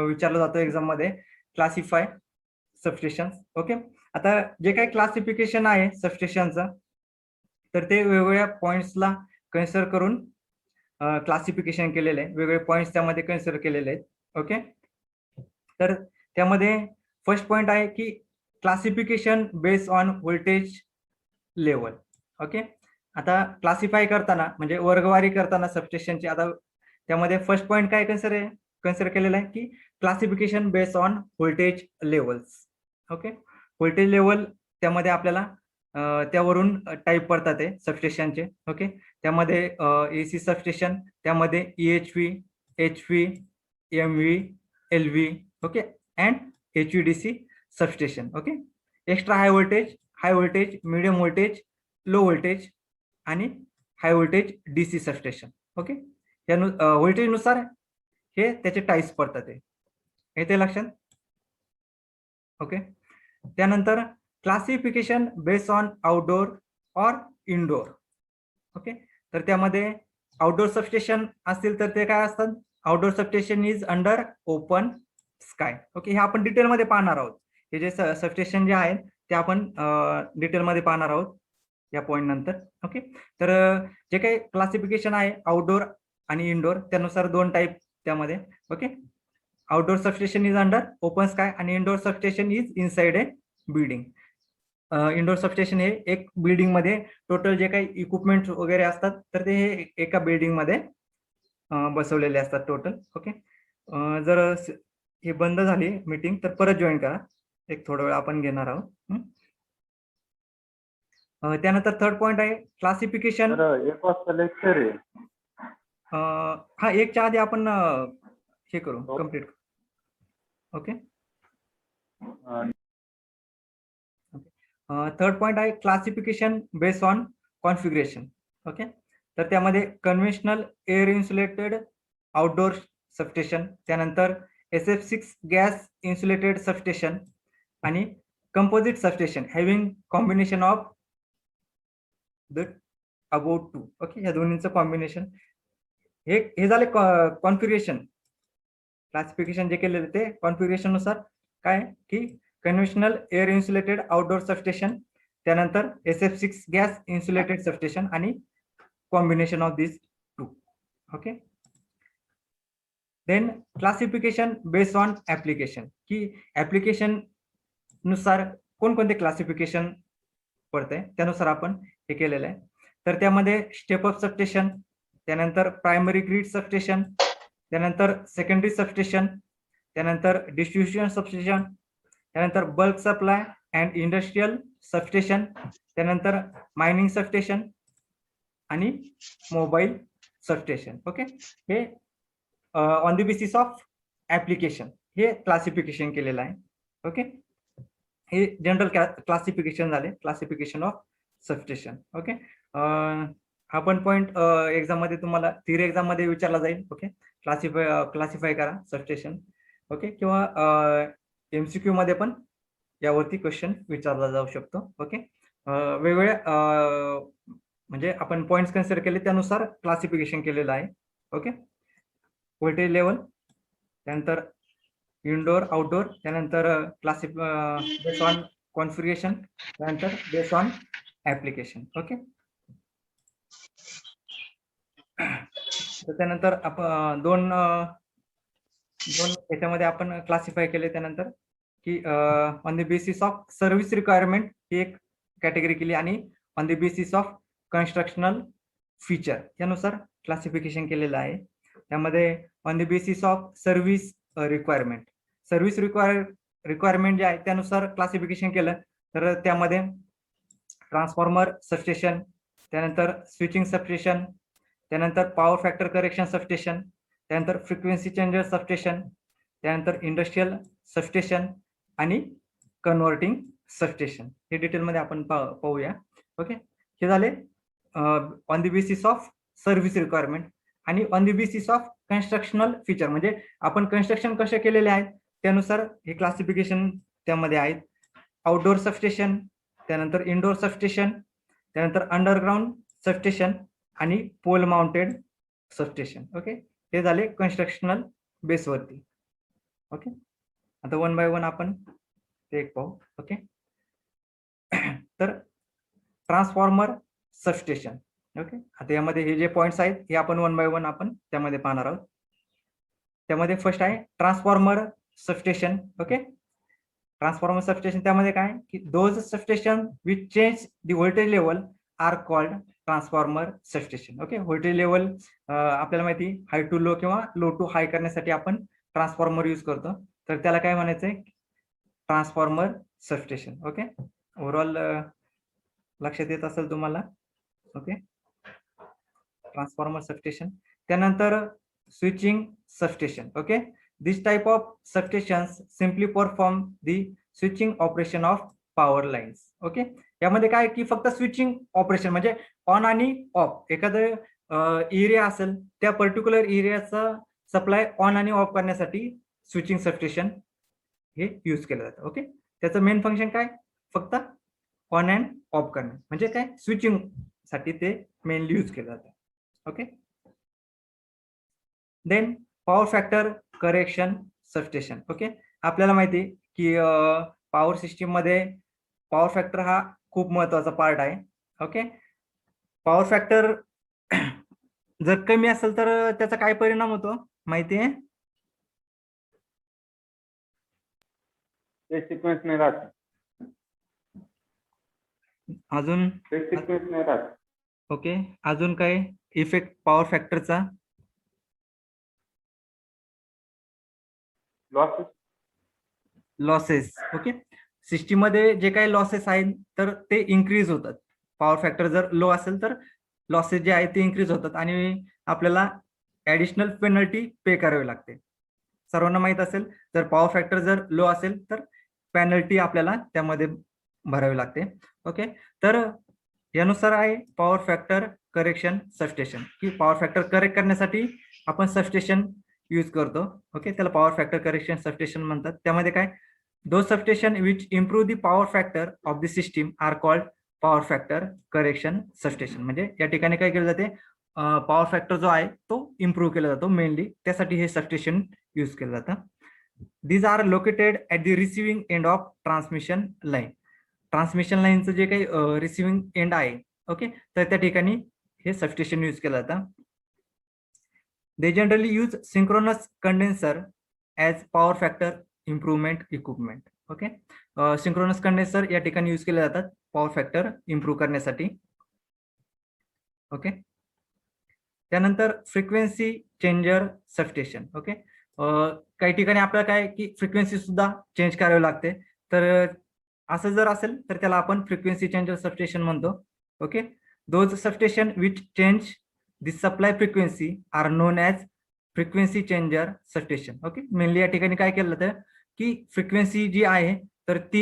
विचारला जातो एक्झाम मध्ये. Classify substation. ओके. आता जे काही क्लासिफिकेशन आहे सबस्टेशनचं तर ते वेगवेगळ्या पॉइंट्सला कन्सिडर करून क्लासिफिकेशन केलेलं आहे. वेगवेगळे पॉइंट्स त्यामध्ये कन्सिडर केलेले आहेत. ओके. तर त्यामध्ये फर्स्ट पॉइंट आहे की classification based on voltage level. Okay, आता क्लासिफाय करताना म्हणजे वर्गवारी करताना सबस्टेशनची, आता त्यामध्ये फर्स्ट पॉइंट काय कन्सिडर केलेला आहे की classification based on voltage levels. Okay, voltage level त्यामध्ये आपल्याला त्यावरून टाईप पडतात ते सबस्टेशनचे. ओके, त्यामध्ये एसी सबस्टेशन, त्यामध्ये EHV, HV, MV, LV, okay, and HVDC substation. Okay, extra high voltage, medium voltage, low voltage आणि high voltage DC substation. Okay, त्या व्होल्टेजनुसार हे त्याचे टाईप्स पडतात ते, येते लक्षात. ओके, त्यानंतर classification based on outdoor or indoor. Okay, तर त्यामध्ये आउटडोर सबस्टेशन असतील तर ते काय असतात, outdoor substation is under open sky. Okay, हे आपण डिटेलमध्ये पाहणार आहोत. हे जे सबस्टेशन जे आहेत ते आपण डिटेलमध्ये पाहणार आहोत या पॉईंट नंतर. ओके, तर जे काही क्लासिफिकेशन आहे आउटडोर आणि इनडोर, त्यानुसार दोन टाईप त्यामध्ये. Okay, outdoor substation is under open sky आणि indoor substation is inside a building. Indoor substation हे एक बिल्डिंग मध्ये टोटल जे काही इक्विपमेंट वगैरे असतात तर ते हे एका बिल्डिंग मध्ये बसवलेले असतात टोटल. ओके, जर हे बंद झाली मीटिंग तर परत जॉईन करा, एक थोडा वेळ आपण घेणार आहोत. त्यानंतर थर्ड पॉइंट आहे क्लासिफिकेशन. एक वाजता लेक्चर आहे. हा, एकच्या आधी आपण हे करू कम्प्लीट. ओके, थर्ड पॉइंट आहे classification based on configuration. Okay, तर त्यामध्ये conventional air insulated outdoor substation, त्यानंतर SF6 गॅस इन्सुलेटेड सबस्टेशन आणि composite substation having combination of the about 2. Okay, या दोन्हींचं कॉम्बिनेशन हे झाले कॉन्फिगरेशन. क्लासिफिकेशन जे केलेले ते कॉन्फिगरेशन नुसार काय की conventional air insulated outdoor substation, त्यानंतर SF6 गॅस इन्सुलेटेड सबस्टेशन आणि combination of this 2. Okay, then classification based on application, की ऍप्लिकेशन नुसार कोणकोणते क्लासिफिकेशन पडते त्यानुसार आपण हे केलेलं आहे. तर त्यामध्ये स्टेप अप सबस्टेशन, त्यानंतर प्रायमरी ग्रीड सबस्टेशन, त्यानंतर सेकंडरी सबस्टेशन, त्यानंतर डिस्ट्रीब्युशन सबस्टेशन, त्यानंतर bulk supply and industrial substation, त्यानंतर मायनिंग सबस्टेशन आणि मोबाईल सबस्टेशन. ओके, हे on the basis of application हे क्लासिफिकेशन केलेलं आहे. ओके, हे जनरल क्लासिफिकेशन झाले, क्लासिफिकेशन ऑफ सबस्टेशन. ओके, हा पण पॉइंट एक्झाम मध्ये तुम्हाला थिअरी एक्झाम मध्ये विचारला जाईल. ओके, क्लासिफाय करा सबस्टेशन. ओके, किंवा MCQ मध्ये पण यावरती क्वेश्चन विचारला जाऊ शकतो. ओके, वेगवेगळ्या म्हणजे आपण पॉइंट्स कन्सिडर केले त्यानुसार क्लासिफिकेशन केलेलं आहे. ओके, व्होल्टेज लेवल, त्यानंतर इनडोर आउटडोर, त्यानंतर बेस्ड ऑन कॉन्फिगरेशन, त्यानंतर बेस्ड ऑन ऍप्लिकेशन. ओके, तर त्यानंतर आपण दोन याच्यामध्ये आपण क्लासिफाय केले. त्यानंतर की on the basis of service requirement ही एक कॅटेगरी केली आणि on the basis of constructional feature यानुसार क्लासिफिकेशन केलेलं आहे. त्यामध्ये on the basis of service requirement जे आहे त्यानुसार क्लासिफिकेशन केलं. तर त्यामध्ये ट्रान्सफॉर्मर सबस्टेशन, त्यानंतर स्विचिंग सबस्टेशन, त्यानंतर पॉवर फॅक्टर करेक्शन सबस्टेशन, त्यानंतर फ्रिक्वेन्सी चेंजर सबस्टेशन, त्यानंतर इंडस्ट्रियल सबस्टेशन आणि कन्व्हर्टिंग सबस्टेशन. हे डिटेलमध्ये आपण पाहूया. ओके, हे झाले on the basis of service requirement. आणि on the basis of constructional feature म्हणजे आपण कन्स्ट्रक्शन कसे केलेले आहेत त्यानुसार हे क्लासिफिकेशन त्यामध्ये आहेत. आउटडोर सबस्टेशन, त्यानंतर इनडोर सबस्टेशन, त्यानंतर अंडरग्राउंड सबस्टेशन आणि पोल माउंटेड सबस्टेशन. ओके, हे झाले कन्स्ट्रक्शनल बेसवरती. ओके, आता वन बाय वन आपण ते एक पाहू. ओके, तर ट्रान्सफॉर्मर सबस्टेशन. ओके, आता यामध्ये हे जे पॉइंट्स आहेत हे आपण वन बाय वन आपण त्यामध्ये पाहणार आहोत. त्यामध्ये फर्स्ट आहे transformer substation. Okay, transformer substation त्यामध्ये काय की those substation which change the voltage level are called transformer substation. Okay, voltage level आपल्याला माहिती हाय टू लो किंवा लो टू हाय करण्यासाठी आपण ट्रान्सफॉर्मर यूज करतो, तर त्याला काय म्हणायचंय ट्रान्सफॉर्मर सबस्टेशन. ओके, ओव्हरऑल लक्षात येत असेल तुम्हाला. Okay, transformer substation. त्यानंतर switching substation. Okay, this type of substations simply perform the switching operation of power lines. Okay, यामध्ये काय की फक्त स्विचिंग ऑपरेशन म्हणजे ऑन आणि ऑफ एखादं एरिया असेल त्या पर्टिक्युलर एरियाचा सप्लाय ऑन आणि ऑफ करण्यासाठी स्विचिंग सबस्टेशन हे यूज केलं जातं. ओके, त्याचं मेन फंक्शन काय फक्त ऑन अँड ऑफ करणे म्हणजे काय स्विचिंग साठी ते मेनली यूज केलं जातं. Okay, then power factor correction substation. Okay, आपल्याला माहिती की पॉवर सिस्टीम मध्ये पॉवर फॅक्टर हा खूप महत्वाचा पार्ट आहे. ओके, पॉवर फॅक्टर जर कमी असेल तर त्याचा काय परिणाम होतो माहिती आहे? ते सिक्वेन्स नाही राहत. अजून ते सिक्वेन्स नाही राहत. ओके, अजून काय इफेक्ट पॉवर फॅक्टरचा? लॉसेस. लॉसेस. ओके, सिस्टीम मध्ये जे काही लॉसेस आहेत तर ते इन्क्रीज होतात. पॉवर फॅक्टर जर लो असेल तर लॉसेस जे आहेत ते इन्क्रीज होतात आणि आपल्याला ऍडिशनल पेनल्टी पे करावी लागते. सर्वांना माहित असेल जर पॉवर फॅक्टर जर लो असेल तर पेनल्टी आपल्याला त्यामध्ये भरावी लागते. ओके, तर यानुसार आहे पॉवर फॅक्टर करेक्शन सबस्टेशन की पॉवर फॅक्टर करेक्ट करण्यासाठी आपण सबस्टेशन यूज करतो. ओके, त्याला पॉवर फॅक्टर करेक्शन सबस्टेशन म्हणतात. त्यामध्ये काय those substation which improve the power factor of the system are called power factor correction substation. म्हणजे या ठिकाणी काय केलं जाते पॉवर फॅक्टर जो आहे तो इम्प्रूव्ह केला जातो मेनली त्यासाठी हे सबस्टेशन यूज केलं जातं. These are located at the receiving end of transmission line. Transmission लाईनचं जे काही रिसिव्हिंग एंड आहे ओके तर त्या ठिकाणी हे सबस्टेशन यूज केलं जातं. They generally use synchronous condenser as power factor improvement equipment. Okay, synchronous condenser या ठिकाणी यूज केले जातात पॉवर फॅक्टर इम्प्रूव्ह करण्यासाठी. ओके, त्यानंतर फ्रिक्वेन्सी चेंजर सबस्टेशन. ओके, काही ठिकाणी आपल्याला काय की फ्रिक्वेन्सी सुद्धा चेंज करावी लागते तर असं जर असेल तर त्याला आपण फ्रिक्वेन्सी चेंजर सबस्टेशन म्हणतो. Okay, those substation which change the supply frequency are known as frequency changer substation. Okay, mainly या ठिकाणी काय केलं जातं की फ्रिक्वेन्सी जी आहे तर ती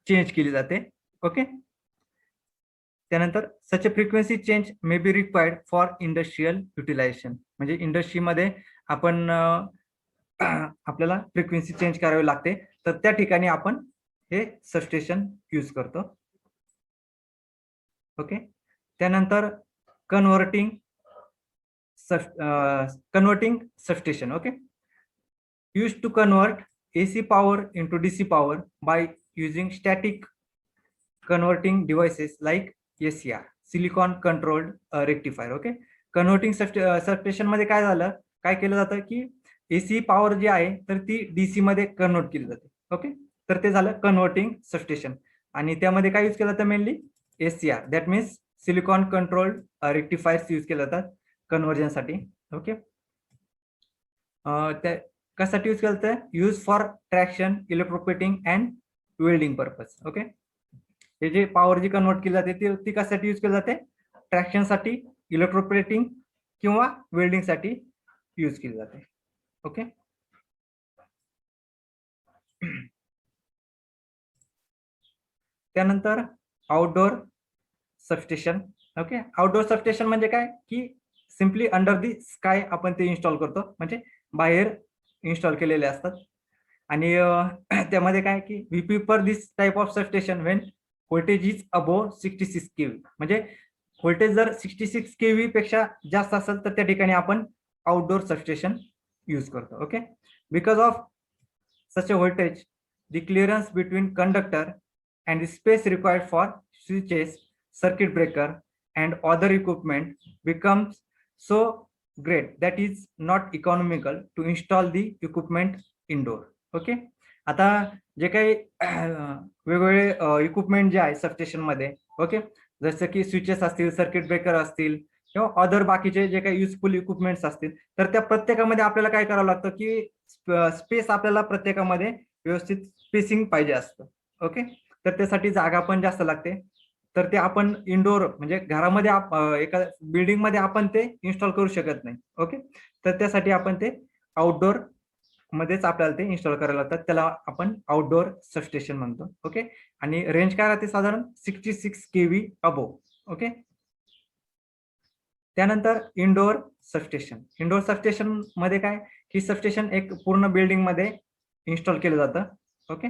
चेंज केली जाते. ओके, त्यानंतर such a frequency change may be required for industrial utilization. म्हणजे इंडस्ट्रीमध्ये आपण आपल्याला फ्रिक्वेन्सी चेंज करावी लागते तर त्या ठिकाणी आपण हे सबस्टेशन यूज करतो. ओके, त्यानंतर converting substation. Okay, use to convert AC power into DC power by using static converting devices like SCR, silicon controlled rectifier. Okay, converting substation मध्ये काय झालं काय केलं जातं की AC पॉवर जी आहे तर ती DC मध्ये कन्वर्ट केली जाते. ओके, तर ते झालं कन्व्हर्टिंग सबस्टेशन आणि त्यामध्ये काय यूज केलं जातं mainly SCR that means silicon controlled rectifiers use केले जातात कन्व्हर्जनसाठी. ओके, त्या कशासाठी यूज केलं जातं use for traction electroplating and welding purpose. Okay, हे जे पॉवर जी कन्वर्ट केली जाते ती कशासाठी यूज केली जाते ट्रॅक्शनसाठी इलेक्ट्रोप्लेटिंग किंवा वेल्डिंगसाठी यूज केली जाते. ओके, त्यानंतर outdoor substation. Okay, outdoor substation म्हणजे काय की सिम्पली अंडर दी स्काय आपण ते इन्स्टॉल करतो म्हणजे बाहेर इन्स्टॉल केलेले असतात आणि त्यामध्ये काय की VP per this type of substation when voltage is above 66 kV. म्हणजे व्होल्टेज जर 66 kV पेक्षा जास्त असेल तर त्या ठिकाणी आपण आउटडोर सबस्टेशन यूज करतो. Okay, because of such a voltage the clearance between conductor and the space required for switches, circuit breaker and other equipment becomes so great that is not economical to install the equipment indoor. Okay, आता जे काही वेगवेगळे equipment जे आहे substation मध्ये, okay, जसं की switches असतील, सर्किट ब्रेकर असतील किंवा अदर बाकीचे जे काही युजफुल इक्विपमेंट्स असतील, तर त्या प्रत्येकामध्ये आपल्याला काय करावं लागतं की स्पेस आपल्याला प्रत्येकामध्ये व्यवस्थित स्पेसिंग पाहिजे असतं. ओके, तर त्यासाठी जागा पण जास्त लागते. तर ते आपण इंडोर म्हणजे घरामध्ये एका बिल्डिंग मध्ये आपण ते इन्स्टॉल करू शकत नाही. ओके, तर त्यासाठी आपण ते आउटडोर मध्येच आपल्याला ते इन्स्टॉल करायला लागतात. त्याला आपण आउटडोर सबस्टेशन म्हणतो. ओके, आणि रेंज काय राहते साधारण 66 kV अबोव. ओके, त्यानंतर इंडोर सबस्टेशन. इंडोर सबस्टेशन मध्ये काय की सबस्टेशन एक पूर्ण बिल्डिंग मध्ये इन्स्टॉल केलं जातं. Okay,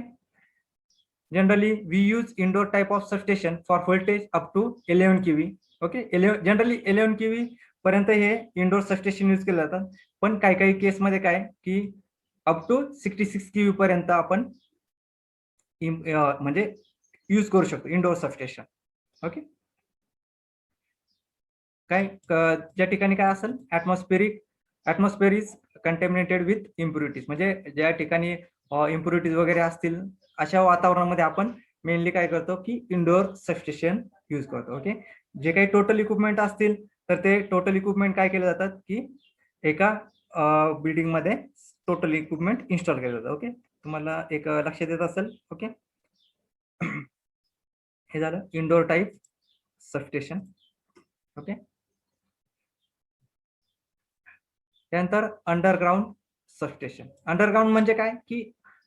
generally we use indoor type of substation for voltage up to 11 kV. Okay, generally 11 kV पर्यंत हे इंडोर सबस्टेशन यूज केले जातात. पण काही काही केसमध्ये काय की अप टू 66 kV पर्यंत आपण म्हणजे यूज करू शकतो इंडोर सबस्टेशन. ओके, काय ज्या ठिकाणी काय असेल atmosphere is contaminated with impurities, म्हणजे ज्या ठिकाणी इम्प्युरिटीज वगैरे असतील अशा वातावरणामध्ये आपण मेनली काय करतो की इंडोर सबस्टेशन यूज करतो. ओके, जे काही टोटल इक्विपमेंट असतील तर ते टोटल इक्विपमेंट काय केले जातात की एका बिल्डिंग मध्ये टोटल इक्विपमेंट इन्स्टॉल केले जातात. ओके, तुम्हाला एक लक्षात येत असेल. ओके, हे झालं इंडोर टाइप सबस्टेशन. ओके, त्यानंतर अंडरग्राउंड सबस्टेशन. अंडरग्राउंड म्हणजे काय की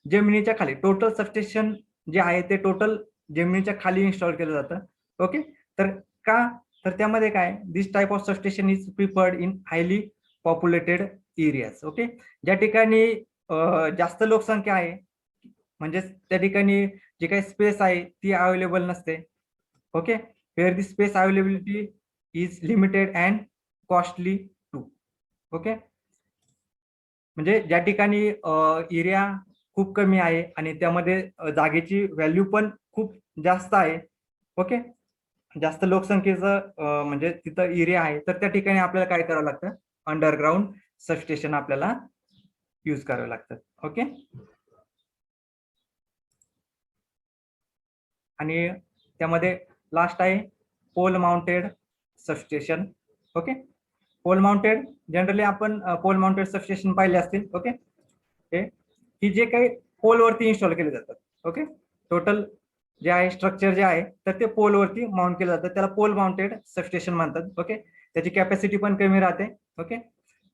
जमिनीच्या खाली टोटल सबस्टेशन जे आहे ते टोटल जमिनीच्या खाली इन्स्टॉल केलं जातं. ओके, तर का तर त्यामध्ये काय this type of substation is preferred in highly populated areas. Okay, ज्या ठिकाणी जास्त लोकसंख्या आहे म्हणजे त्या ठिकाणी जे काही स्पेस आहे ती अवेलेबल नसते. Okay, where the space availability is limited and costly too. Okay, म्हणजे ज्या ठिकाणी एरिया खूप कमी आहे आणि त्यामध्ये जागेची व्हॅल्यू पण खूप जास्त आहे. ओके, जास्त लोकसंख्येचं म्हणजे तिथं एरिया आहे, तर त्या ठिकाणी आपल्याला काय करावं लागतं अंडरग्राउंड सबस्टेशन आपल्याला यूज करावं लागतं. ओके, आणि त्यामध्ये लास्ट आहे pole mounted substation. Okay, pole mounted generally आपण पोल माउंटेड सबस्टेशन पाहिले असतील. ओके, ही जे काही पोल वरती इन्स्टॉल केले जातात. ओके, टोटल जे आहे स्ट्रक्चर जे आहे तर ते पोल वरती माउंट केलं जातं, त्याला पोल माउंटेड सबस्टेशन म्हणतात. ओके, त्याची कॅपॅसिटी पण कमी राहते. Okay,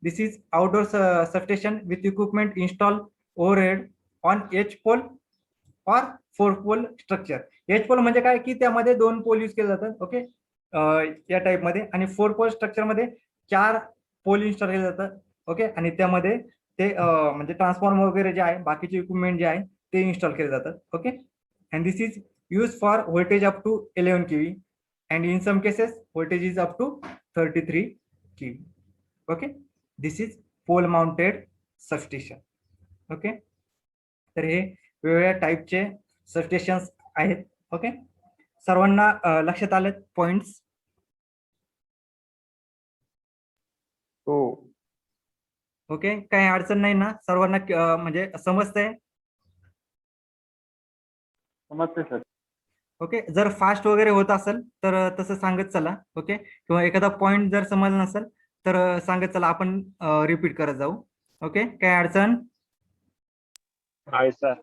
this is outdoor substation with equipment install overhead on H pole or 4 pole structure. H pole म्हणजे काय की त्यामध्ये 2 पोल यूज केले जातात. ओके, या टाइप मध्ये, आणि 4 पोल स्ट्रक्चर मध्ये 4 पोल इन्स्टॉल केले जातात. ओके, आणि त्यामध्ये ते म्हणजे ट्रान्सफॉर्मर वगैरे जे आहे बाकीचे इक्विपमेंट जे आहे ते इन्स्टॉल केले जातात. Okay, and this is use for voltage up to 11 kV and in some cases voltage is up to 33 kV. Okay, this is pole mounted substation. Okay, तर हे वेगवेगळ्या टाईपचे सबस्टेशन्स आहेत. ओके, सर्वांना लक्षात आले पॉइंट्स? हो, ओके, काही अडचण नाही ना सर्वांना म्हणजे समजतंय? समजते सर. ओके, जर फास्ट वगैरे होत असेल तर तसं सांगत चला. ओके, किंवा एखादा पॉइंट जर समजला नसेल तर सांगत चला, आपण रिपीट करत जाऊ. ओके, काय अडचण? आहे सर.